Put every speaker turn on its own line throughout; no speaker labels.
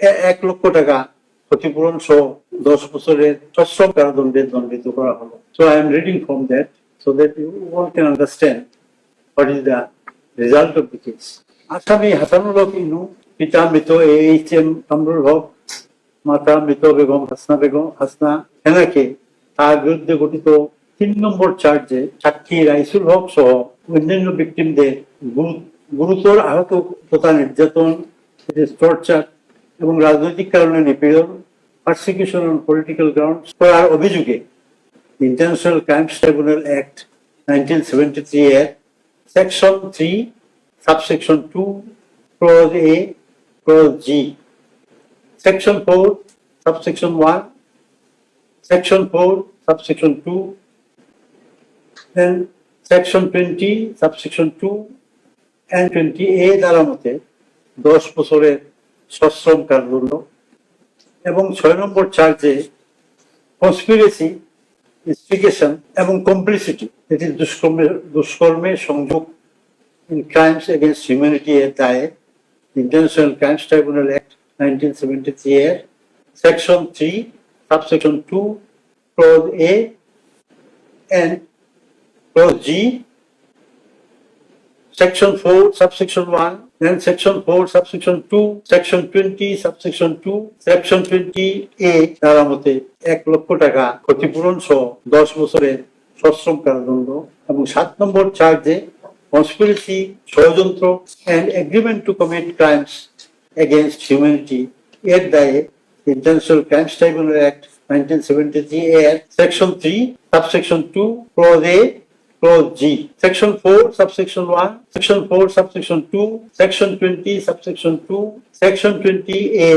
1,00,000 টাকা ক্ষতিপূরণ সহ 10 বছরের সশ্রম কারাদণ্ডে দণ্ডিত করা হলো। So I am reading from that so that you all can understand what is the result of the case. আসামি হাসানুল হক ইনু, পিতা মৃত AHM কামরুল হক, মাতা মৃত বেগম হাসনা হেনাকে তার বিরুদ্ধে গঠিত 3 নম্বর চার্জে সাক্ষী রাইসুল হক সহ অন্যান্য ভিকটিমদের গুরুতর আহত তথা নির্যাতন, টর্চার এবং রাজনৈতিক কারণে নিপীড়ন, পারসিকিউশন অন পলিটিক্যাল গ্রাউন্ড করার অভিযোগে ইন্টারন্যাশনাল ক্রাইমস ট্রাইব্যুনাল অ্যাক্ট 1973 এর section 3 subsection 2 clause A clause G, section 4 subsection 1, section 4 subsection 2 and section 20 subsection 2 and 20A দ্বারা মতে 10 বছরের সশ্রম কারাদণ্ড এবং 6 নম্বর চার্জে কনস্পিরেসি, ইনস্টিগেশন এবং কমপ্লিসিটি, এটি দুষ্কর্মে সংযোগ ইন ক্রাইমস এগেইনস্ট হিউম্যানিটি এর দায়ে ইন্টারন্যাশনাল ক্রাইমস ট্রাইব্যুনাল অ্যাক্ট 1973 এর section 3 subsection 2 clause A and clause G, section 4 subsection 1 and section 4 subsection 2, section 20 subsection 2, section 20A দ্বারা মতে 1,00,000 টাকা ক্ষতিপূরণ সহ 10 বছরের সশ্রম কারাদণ্ড এবং 7 নম্বর চার্জে কনস্পিরেসি, ষড়যন্ত্র and agreement to commit crimes against humanity এর দায়ে International Crimes Tribunal Act 1973 এর section 3 subsection 2 clause A clause G, section 4 subsection 1, section 4 subsection 2, section 20 subsection 2, section 20A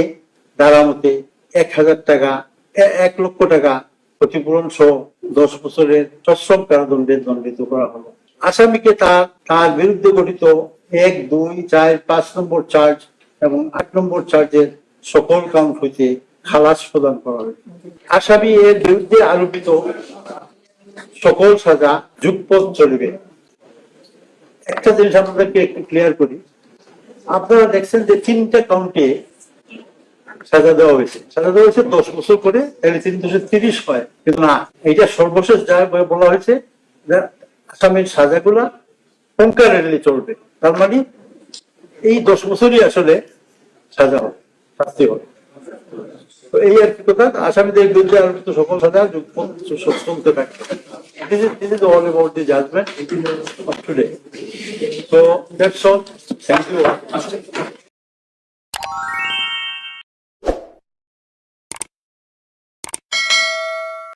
দ্বারা মতে 1,000 টাকা 1,00,000 টাকা ক্ষতিপূরণ সহ 10 বছরের সশ্রম কারাদণ্ডে দণ্ডিত করা হলো। আসামিকে তার বিরুদ্ধে গঠিত 1, 2, 4, 5 নম্বর চার্জ এবং 8 নম্বর চার্জের সকল কাউন্ট হইতে খালাস প্রদান করা হবে। আসামি এর বিরুদ্ধে আরোপিত সকল সাজা যুগপৎ চলিবে। একটা জিনিস আপনাদেরকে একটু ক্লিয়ার করি, আপনারা দেখছেন যে 3টা কাউন্টে সাজা দেওয়া হয়েছে 10 বছর করে, তাহলে 330 হয়, কিন্তু না, এটা সর্বশেষ যা বলা হয়েছে যে আসামির সাজাগুলা কনকারেন্টলি চলবে, তার মানে এই 10 বছরই আসলে সাজা হবে, শাস্তি হবে। তো এই আর কি কথা, আসামিদের বিরুদ্ধে আরোপিত সকল সাজা চলতে থাকবে। This is all about the judgment of today. So that's all. Thank you all.